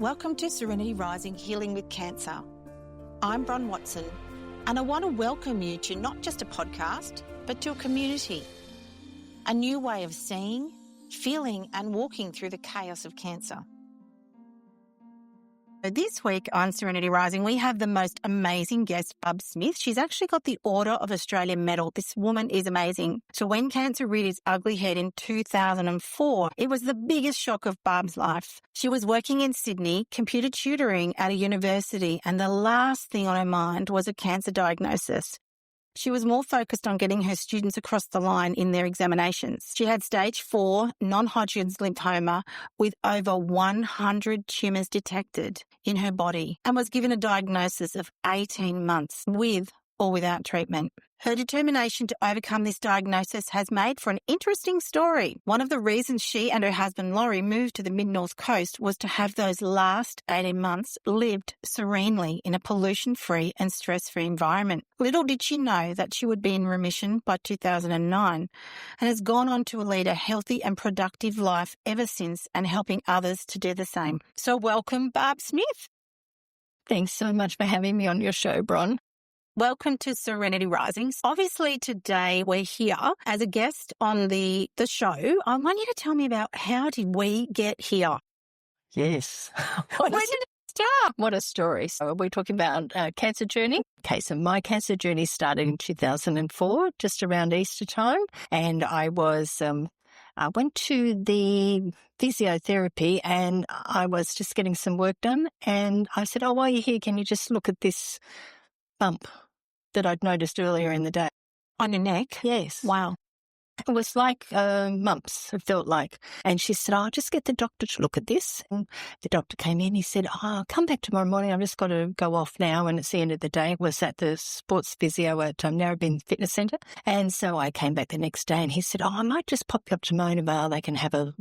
Welcome to Serenity Rising, Healing with Cancer. I'm Bron Watson, and I want to welcome you to not just a podcast, but to a community, a new way of seeing, feeling, and walking through the chaos of cancer. This week on Serenity Rising, we have the most amazing guest, Barb Smith. She's actually got the Order of Australia medal. This woman is amazing. So when cancer reared its ugly head in 2004, it was the biggest shock of Barb's life. She was working in Sydney, computer tutoring at a university, and the last thing on her mind was a cancer diagnosis. She was more focused on getting her students across the line in their examinations. She had stage 4 non-Hodgkin's lymphoma with over 100 tumours detected in her body and was given a diagnosis of 18 months with or without treatment. Her determination to overcome this diagnosis has made for an interesting story. One of the reasons she and her husband Laurie moved to the mid-north coast was to have those last 18 months lived serenely in a pollution-free and stress-free environment. Little did she know that she would be in remission by 2009 and has gone on to lead a healthy and productive life ever since and helping others to do the same. So welcome, Barb Smith. Thanks so much for having me on your show, Bron. Welcome to Serenity Rising. Obviously, today we're here as a guest on the show. I want you to tell me about how did we get here? Yes. Where did it start? What a story. So we're talking about a cancer journey. Okay, so my cancer journey started in 2004, just around Easter time. And I went to the physiotherapy and I was just getting some work done. And I said, while you're here, can you just look at this bump that I'd noticed earlier in the day? On your neck? Yes. Wow. It was like mumps, it felt like. And she said, I'll just get the doctor to look at this. And the doctor came in, he said, come back tomorrow morning. I've just got to go off now. And it's the end of the day. It was at the sports physio at Narrabeen Fitness Centre. And so I came back the next day and he said, I might just pop you up to Mona Vale. They can have a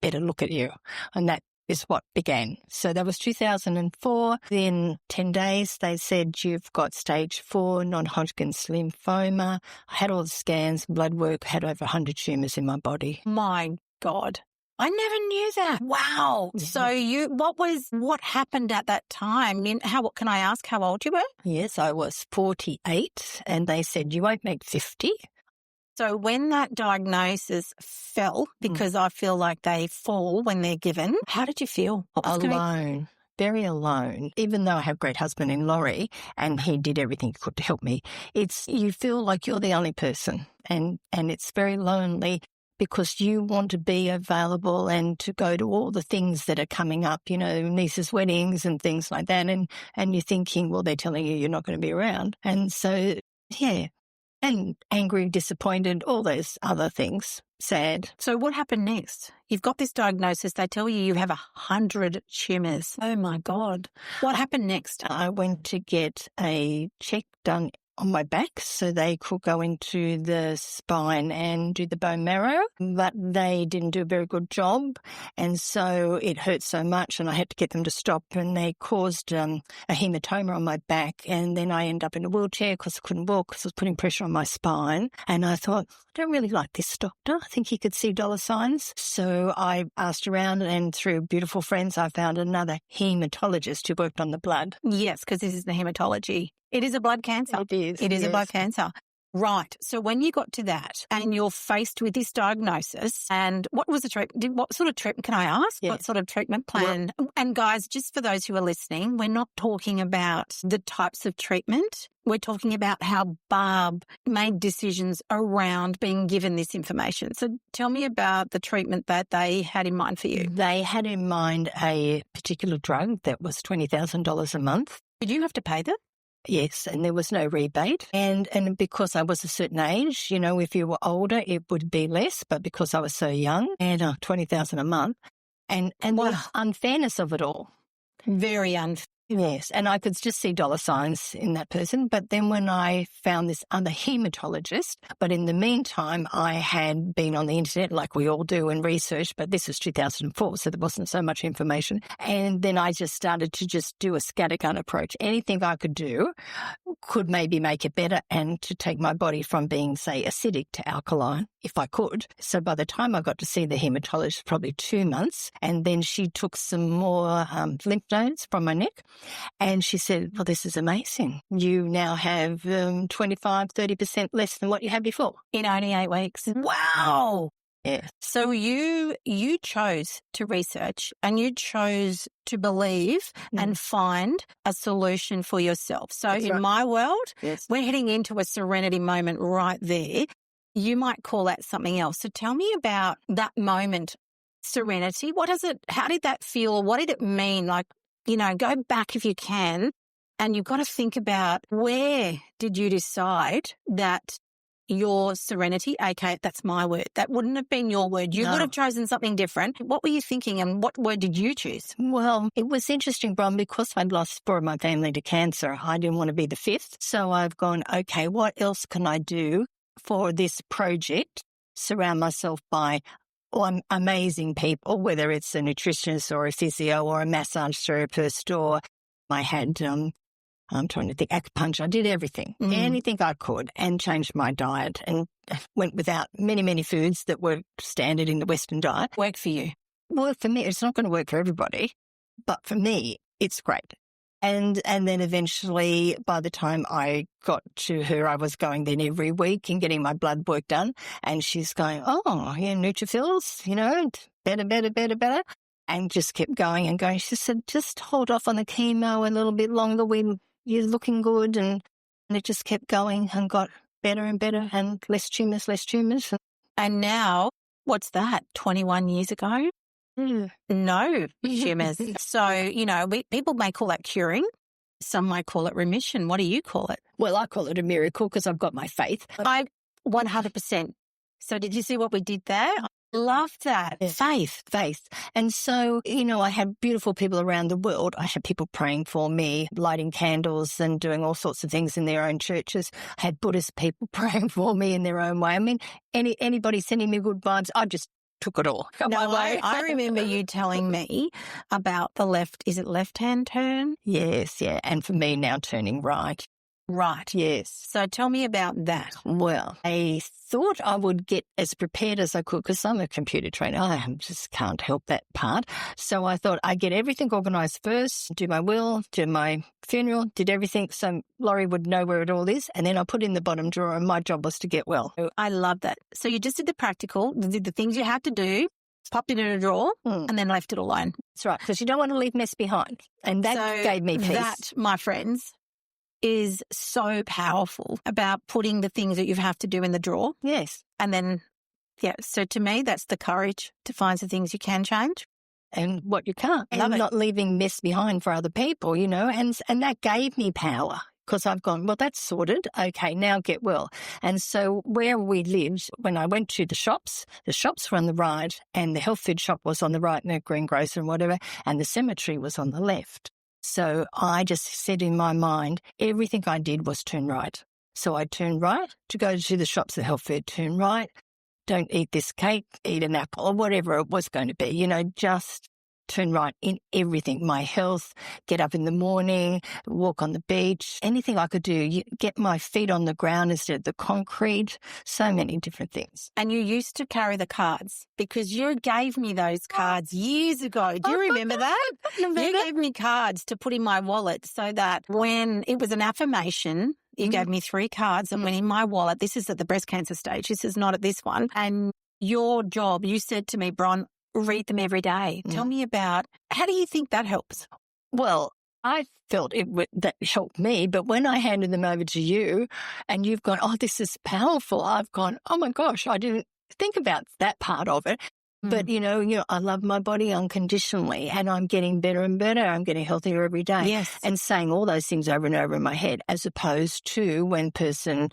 better look at you. And that is what began. So that was 2004. Then 10 days, they said, you've got stage 4 non-Hodgkin's lymphoma. I had all the scans, blood work, had over 100 tumours in my body. My God. I never knew that. Wow. Yeah. So what happened at that time? Can I ask how old you were? Yes, I was 48 and they said, you won't make 50. So when that diagnosis fell, because I feel like they fall when they're given, how did you feel? Alone, very alone. Even though I have a great husband in Laurie and he did everything he could to help me, you feel like you're the only person and it's very lonely because you want to be available and to go to all the things that are coming up, nieces' weddings and things like that. And you're thinking, well, they're telling you you're not going to be around. And so, yeah. And angry, disappointed, all those other things, sad. So what happened next? You've got this diagnosis. They tell you have 100 tumours. Oh, my God. What happened next? I went to get a check done on my back so they could go into the spine and do the bone marrow, but they didn't do a very good job. And so it hurt so much and I had to get them to stop and they caused a hematoma on my back. And then I ended up in a wheelchair because I couldn't walk because I was putting pressure on my spine. And I thought, I don't really like this doctor. I think he could see dollar signs. So I asked around and through beautiful friends, I found another hematologist who worked on the blood. Yes, because this is the hematology. It is a blood cancer. It is. It is a blood cancer. Right. So when you got to that and you're faced with this diagnosis and what was the treatment? What sort of treatment, can I ask? Yeah. What sort of treatment plan? Well, and guys, just for those who are listening, we're not talking about the types of treatment. We're talking about how Barb made decisions around being given this information. So tell me about the treatment that they had in mind for you. They had in mind a particular drug that was $20,000 a month. Did you have to pay that? Yes, and there was no rebate. And because I was a certain age, if you were older, it would be less. But because I was so young, and $20,000 a month, and the unfairness of it all. Very unfair. Yes, and I could just see dollar signs in that person. But then when I found this other hematologist, but in the meantime, I had been on the internet like we all do and research, but this was 2004, so there wasn't so much information. And then I just started to just do a scattergun approach. Anything I could do could maybe make it better and to take my body from being, say, acidic to alkaline. if I could. So by the time I got to see the hematologist, probably 2 months, and then she took some more lymph nodes from my neck, and she said, well, this is amazing. You now have 25, 30% less than what you had before. In only 8 weeks. Wow. Yeah. So you chose to research and you chose to believe and find a solution for yourself. So That's in right. my world, Yes. we're heading into a serenity moment right there. You might call that something else. So tell me about that moment, serenity. How did that feel? What did it mean? Like, go back if you can, and you've got to think about, where did you decide that your serenity, aka that's my word, that wouldn't have been your word. You would have chosen something different. What were you thinking and what word did you choose? Well, it was interesting, Bron, because I'd lost 4 of my family to cancer. I didn't want to be the 5th. So I've gone, okay, what else can I do for this project? Surround myself by amazing people, whether it's a nutritionist or a physio or a massage therapist, or I had, I'm trying to think, acupuncture. I did everything, anything I could, and changed my diet and went without many, many foods that were standard in the Western diet. Worked for you? Worked for me. It's not going to work for everybody, but for me, it's great. And then eventually, by the time I got to her, I was going then every week and getting my blood work done. And she's going, oh, yeah, neutrophils, better. And just kept going and going. She said, just hold off on the chemo a little bit longer. You're looking good. And it just kept going and got better and better and less tumours. And now, what's that, 21 years ago? No tumours. So, people may call that curing. Some might call it remission. What do you call it? Well, I call it a miracle because I've got my faith. I 100%. So did you see what we did there? Love that. Yeah. Faith. And so, I had beautiful people around the world. I had people praying for me, lighting candles and doing all sorts of things in their own churches. I had Buddhist people praying for me in their own way. I mean, anybody sending me good vibes, I just took it all. I remember you telling me about is it left-hand turn? Yes, yeah. And for me now turning right. Right. Yes. So tell me about that. Well, I thought I would get as prepared as I could because I'm a computer trainer. I just can't help that part. So I thought I'd get everything organised first, do my will, do my funeral, did everything so Laurie would know where it all is. And then I put in the bottom drawer and my job was to get well. I love that. So you just did the practical, did the things you had to do, popped it in a drawer and then left it alone. That's right, because you don't want to leave mess behind. And that gave me peace. That, my friends, is so powerful about putting the things that you have to do in the drawer. Yes. And then, so to me, that's the courage to find the things you can change. And what you can't. And not leaving mess behind for other people, and that gave me power because I've gone, well, that's sorted. Okay, now get well. And so where we lived, when I went to the shops were on the right and the health food shop was on the right and the greengrocer and whatever, and the cemetery was on the left. So I just said in my mind, everything I did was turn right. So I turned right to go to the shops, the health food, turn right. Don't eat this cake, eat an apple or whatever it was going to be, just turn right in everything. My health, get up in the morning, walk on the beach, anything I could do, get my feet on the ground instead of the concrete, so many different things. And you used to carry the cards because you gave me those cards years ago. Do you remember that? You gave me cards to put in my wallet so that when it was an affirmation, you gave me 3 cards that went in my wallet. This is at the breast cancer stage. This is not at this one. And your job, you said to me, Bron, read them every day. Tell me about, how do you think that helps? Well, I felt that helped me, but when I handed them over to you and you've gone, oh, this is powerful, I've gone, oh my gosh, I didn't think about that part of it. But, I love my body unconditionally and I'm getting better and better. I'm getting healthier every day. Yes. And saying all those things over and over in my head, as opposed to when person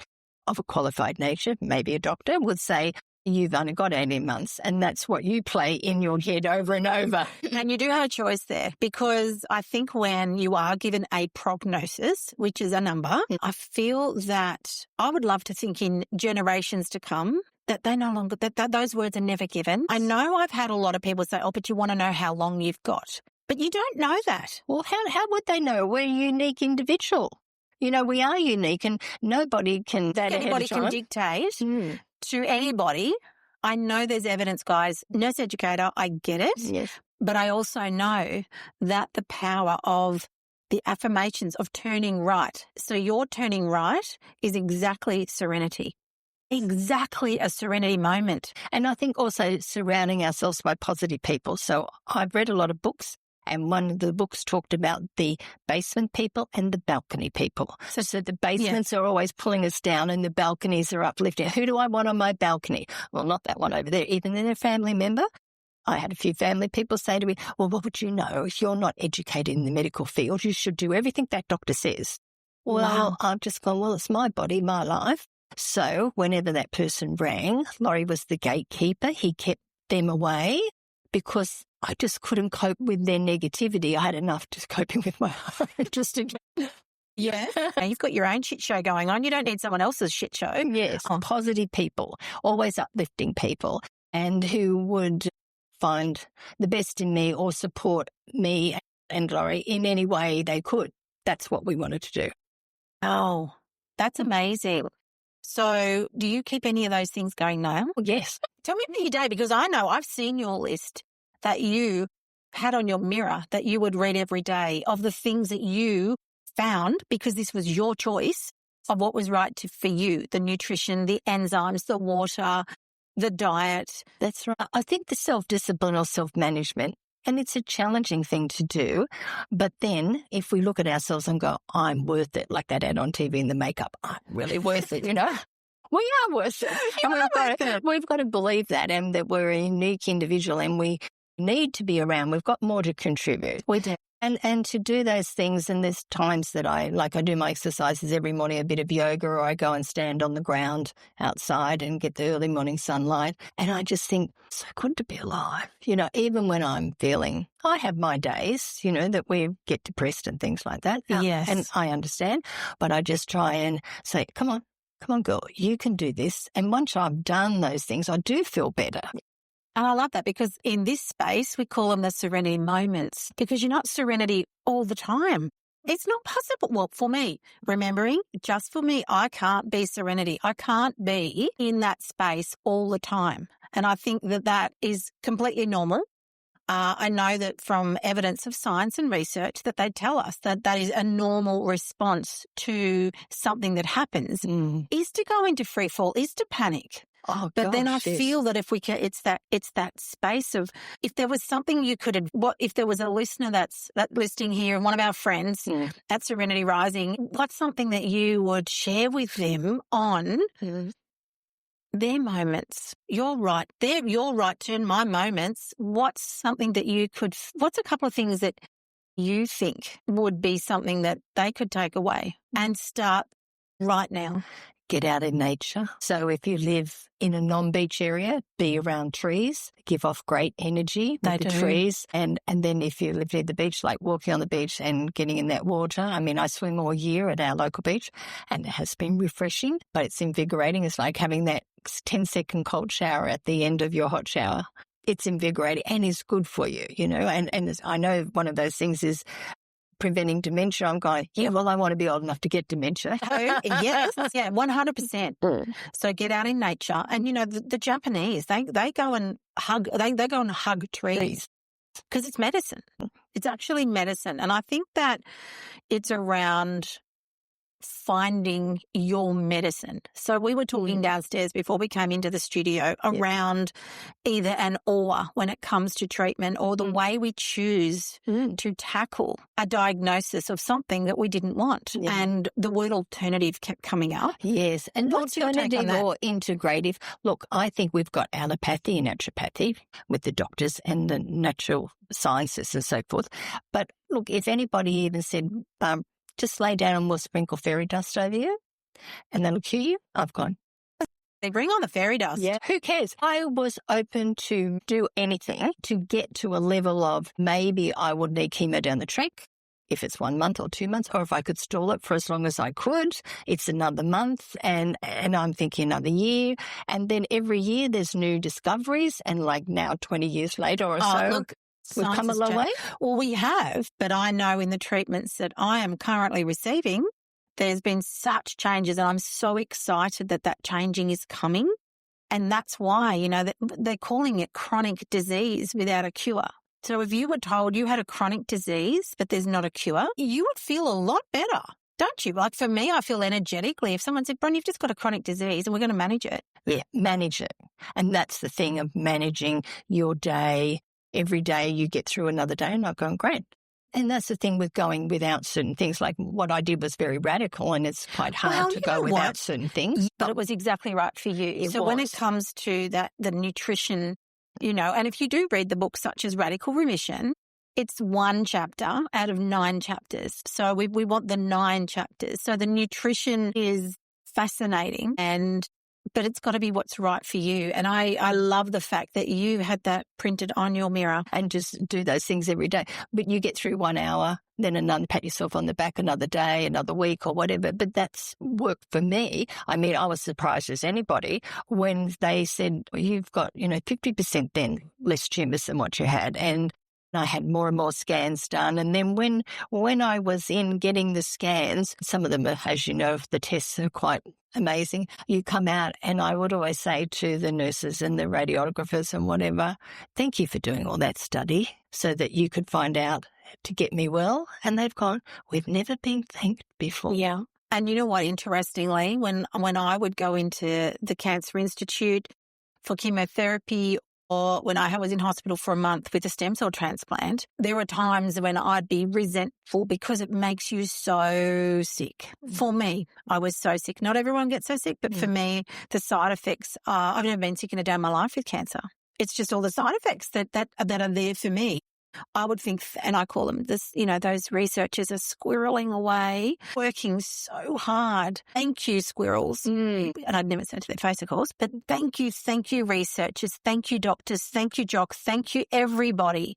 of a qualified nature, maybe a doctor, would say, you've only got 18 months. And that's what you play in your head over and over. And you do have a choice there because I think when you are given a prognosis, which is a number, I feel that I would love to think in generations to come that they no longer, that those words are never given. I know I've had a lot of people say, oh, but you want to know how long you've got. But you don't know that. Well, how would they know? We're a unique individual. We are unique and nobody can dictate to anybody, I know there's evidence, guys. Nurse educator, I get it. Yes. But I also know that the power of the affirmations of turning right. So your turning right is exactly serenity. Exactly a serenity moment. And I think also surrounding ourselves by positive people. So I've read a lot of books, and one of the books talked about the basement people and the balcony people. So the basements are always pulling us down and the balconies are uplifting. Who do I want on my balcony? Well, not that one over there, even in a family member. I had a few family people say to me, well, what would you know? If you're not educated in the medical field, you should do everything that doctor says. Well, Wow. I've just gone, well, it's my body, my life. So whenever that person rang, Laurie was the gatekeeper. He kept them away because I just couldn't cope with their negativity. I had enough just coping with my own. Yeah. And you've got your own shit show going on. You don't need someone else's shit show. Yes, positive people, always uplifting people, and who would find the best in me or support me and Laurie in any way they could. That's what we wanted to do. Oh, that's amazing. So do you keep any of those things going now? Well, yes. Tell me about your day, because I know I've seen your list that you had on your mirror that you would read every day of the things that you found, because this was your choice of what was right for you, the nutrition, the enzymes, the water, the diet. That's right. I think the self-discipline or self-management, and it's a challenging thing to do, but then if we look at ourselves and go, I'm worth it, like that ad on TV in the makeup, I'm really worth it, you know? We are worth it. And we've got to believe that, and that we're a unique individual and we need to be around. We've got more to contribute. We do. And to do those things, and there's times that I do my exercises every morning, a bit of yoga, or I go and stand on the ground outside and get the early morning sunlight. And I just think, so good to be alive. You know, even when I'm feeling, I have my days, you know, that we get depressed and things like that. Yes. And I understand, but I just try and say, come on, girl, you can do this. And once I've done those things, I do feel better. And I love that, because in this space, we call them the serenity moments, because you're not serenity all the time. It's not possible. Well, for me, remembering, just for me, I can't be serenity. I can't be in that space all the time. And I think that is completely normal. I know that from evidence of science and research that they tell us that is a normal response to something that happens, is to go into free fall, is to panic. Oh, but then I yes. feel that if we can, it's that space of, if there was something you could, if there was a listener that's listening here and one of our friends at Serenity Rising, what's something that you would share with them on their moments? You're right. They're your right turn, my moments. What's something that what's a couple of things that you think would be something that they could take away and start right now? Get out in nature. So if you live in a non-beach area, be around trees, give off great energy with the trees. And then if you live near the beach, like walking on the beach and getting in that water. I mean, I swim all year at our local beach and it has been refreshing, but it's invigorating. It's like having that 10-second cold shower at the end of your hot shower. It's invigorating and is good for you, you know. And I know one of those things is preventing dementia. I'm going, yeah, well, I want to be old enough to get dementia. Yes, yeah, 100%. So get out in nature. And, you know, the Japanese, they go and hug, they go and hug trees because it's medicine. It's actually medicine. And I think that it's around finding your medicine. So we were talking downstairs before we came into the studio around either an or when it comes to treatment, or the way we choose to tackle a diagnosis of something that we didn't want. And the word alternative kept coming up. Yes. And alternative or integrative. Look, I think we've got allopathy and naturopathy with the doctors and the natural sciences and so forth. But look, if anybody even said, just lay down and we'll sprinkle fairy dust over you and that'll cure you, I've gone, they bring on the fairy dust. Yeah, who cares? I was open to do anything to get to a level of maybe I would need chemo down the track, if it's 1 month or 2 months, or if I could stall it for as long as I could, it's another month, and I'm thinking another year. And then every year there's new discoveries, and like now 20 years later or so. Look, we've come a long way. Well, we have, but I know in the treatments that I am currently receiving, there's been such changes, and I'm so excited that changing is coming. And that's why, you know, they're calling it chronic disease without a cure. So if you were told you had a chronic disease, but there's not a cure, you would feel a lot better, don't you? Like for me, I feel energetically. If someone said, Bron, you've just got a chronic disease and we're going to manage it. Yeah, manage it. And that's the thing of managing your day. Every day you get through another day and not going, great. And that's the thing with going without certain things. Like what I did was very radical, and it's quite hard to go without certain things. But it was exactly right for you. So when it comes to that, the nutrition, you know, and if you do read the books such as Radical Remission, it's 1 chapter out of 9 chapters. So we want the 9 chapters. So the nutrition is fascinating, but it's got to be what's right for you. And I love the fact that you had that printed on your mirror. And just do those things every day. But you get through 1 hour, then another, pat yourself on the back another day, another week or whatever. But that's worked for me. I mean, I was surprised as anybody when they said, well, you've got, 50% then less tumours than what you had. And I had more and more scans done. And then when I was in getting the scans, some of them are, as you know, the tests are quite amazing. You come out, and I would always say to the nurses and the radiographers and whatever, thank you for doing all that study so that you could find out to get me well. And they've gone, we've never been thanked before. Yeah. And you know what, interestingly, when I would go into the Cancer Institute for chemotherapy, or when I was in hospital for a month with a stem cell transplant, there were times when I'd be resentful because it makes you so sick. For me, I was so sick. Not everyone gets so sick, but for me, the side effects are, I've never been sick in a day in my life with cancer. It's just all the side effects that are there for me. I would think, and I call them this, those researchers are squirreling away, working so hard. Thank you, squirrels. And I'd never say it to their face, of course, but thank you, researchers. Thank you, doctors. Thank you, Jock. Thank you, everybody,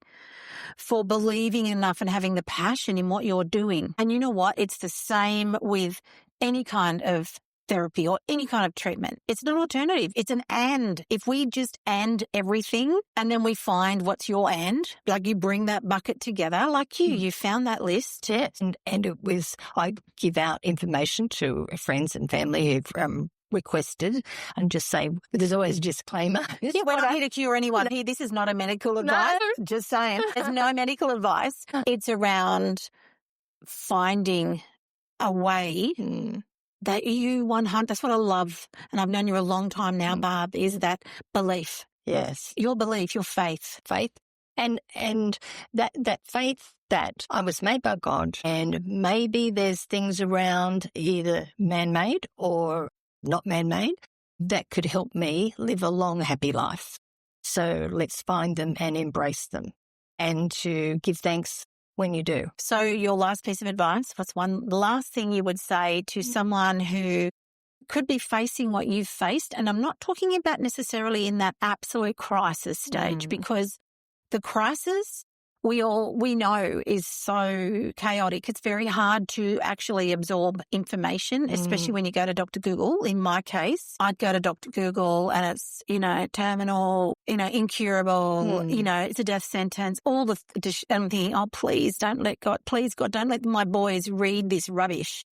for believing enough and having the passion in what you're doing. And you know what? It's the same with any kind of therapy or any kind of treatment. It's not an alternative. It's an and. If we just and everything and then we find what's your and, like you bring that bucket together, like you found that list. Yeah. And it was, I give out information to friends and family who've requested and just say, there's always a disclaimer. Yeah, we're not here to cure anyone here. This is not a medical advice. No. Just saying. There's no medical advice. It's around finding a way that you 100, that's what I love, and I've known you a long time now, Barb, is that belief. Yes. Your belief, your faith. Faith. And that faith that I was made by God, and maybe there's things around either man-made or not man-made that could help me live a long, happy life. So let's find them and embrace them, and to give thanks when you do. So your last piece of advice, what's one last thing you would say to someone who could be facing what you've faced? And I'm not talking about necessarily in that absolute crisis stage, because the crisis we know is so chaotic. It's very hard to actually absorb information, especially when you go to Dr. Google. In my case, I'd go to Dr. Google and it's, terminal, incurable, it's a death sentence, all the, I'm thinking, oh, please God, don't let my boys read this rubbish.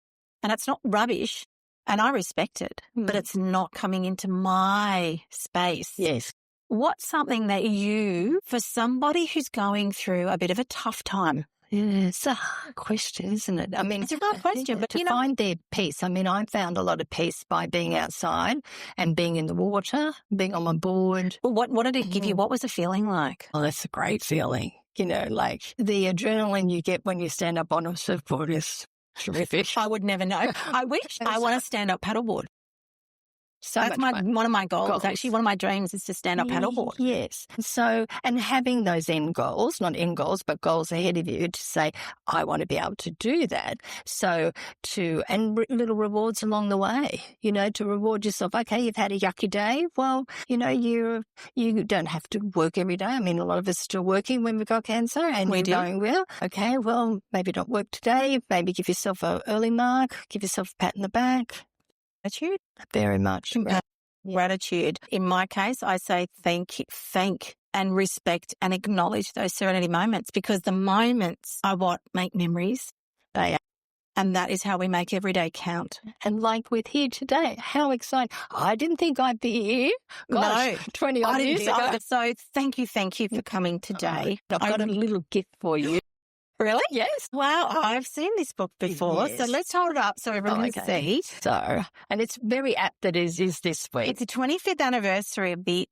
And it's not rubbish. And I respect it, but it's not coming into my space. Yes. What's something that for somebody who's going through a bit of a tough time? Yeah, it's a hard question, isn't it? I mean, it's a hard question, but to find their peace. I mean, I found a lot of peace by being outside and being in the water, being on my board. Well, what did it give you? What was the feeling like? Oh, that's a great feeling. Like the adrenaline you get when you stand up on a surfboard is terrific. I would never know. I wish I want to stand up paddleboard. So that's one of my goals. Actually, one of my dreams is to stand up paddleboard. Yes. So, and having those end goals, not end goals, but goals ahead of you to say, I want to be able to do that. So and little rewards along the way, to reward yourself. Okay, you've had a yucky day. Well, you don't have to work every day. I mean, a lot of us are still working when we've got cancer and we're going, well, okay, well, maybe not work today. Maybe give yourself an early mark, give yourself a pat on the back. Gratitude? Very much. Gratitude. In my case, I say thank and respect and acknowledge those serenity moments, because the moments are what make memories. They are. And that is how we make every day count. And like with here today, how exciting. I didn't think I'd be here. Gosh, No, 20 odd years ago. So thank you for coming today. I've got a little gift for you. Really? Yes. Wow, I've seen this book before. Yes. So let's hold it up so everyone can see. So, and it's very apt that it is this week. It's the 25th anniversary of the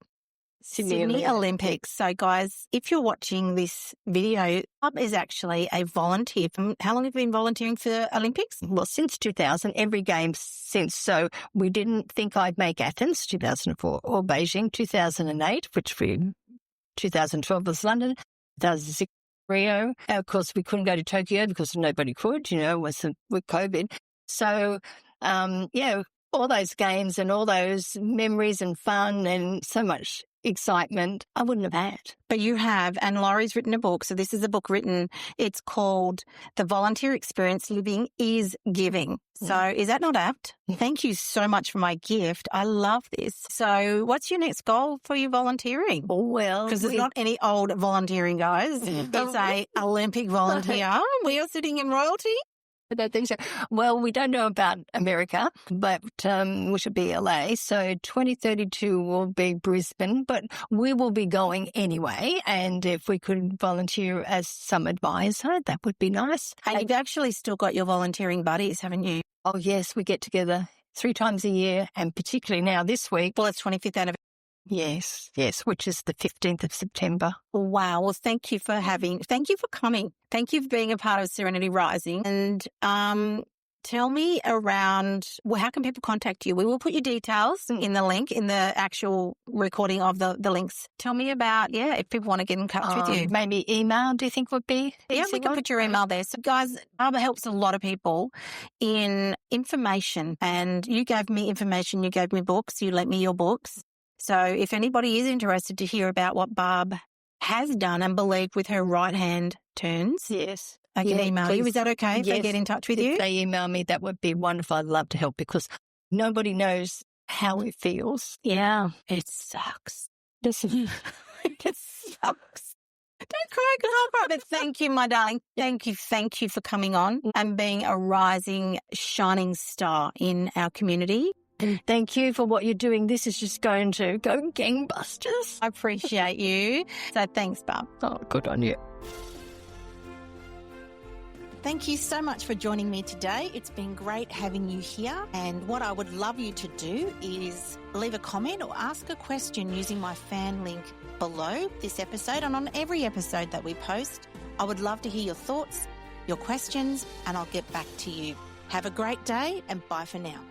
Sydney Olympics. So, guys, if you're watching this video, Barb is actually a volunteer. How long have you been volunteering for Olympics? Well, since 2000, every game since. So we didn't think I'd make Athens, 2004, or Beijing, 2008, 2012 was London, 2006 Rio. Of course, we couldn't go to Tokyo because nobody could, with COVID. So, all those games and all those memories and fun and so much excitement I wouldn't have had. But you have, and Laurie's written a book. So this is a book written, it's called The Volunteer Experience, Living is Giving. So is that not apt? Thank you so much for my gift. I love this. So what's your next goal for your volunteering? Well, because it's not any old volunteering, guys. It's a Olympic volunteer. We are sitting in royalty. I don't think so. Well, we don't know about America, but which would be LA. So 2032 will be Brisbane, but we will be going anyway. And if we could volunteer as some advisor, that would be nice. And you've actually still got your volunteering buddies, haven't you? Oh, yes. We get together 3 times a year, and particularly now this week. Well, it's 25th anniversary. Yes, which is the 15th of September. Wow. Well, thank you for coming. Thank you for being a part of Serenity Rising. And tell me around, how can people contact you? We will put your details in the link, in the actual recording of the links. Tell me about, if people want to get in touch with you. Maybe email, do you think would be? Yeah, we can put your email there. So guys, Barb helps a lot of people in information. And you gave me information, you gave me books, you lent me your books. So if anybody is interested to hear about what Barb has done and believed with her right hand turns, yes, I can email you. Is that okay if they get in touch with you? If they email me, that would be wonderful. I'd love to help because nobody knows how it feels. Yeah, it sucks. Doesn't it? It sucks. Don't cry, because I'll cry. But thank you, my darling. Thank you for coming on and being a rising, shining star in our community. And thank you for what you're doing. This is just going to go gangbusters. I appreciate you. So thanks, Barb. Oh, good on you. Thank you so much for joining me today. It's been great having you here. And what I would love you to do is leave a comment or ask a question using my fan link below this episode and on every episode that we post. I would love to hear your thoughts, your questions, and I'll get back to you. Have a great day and bye for now.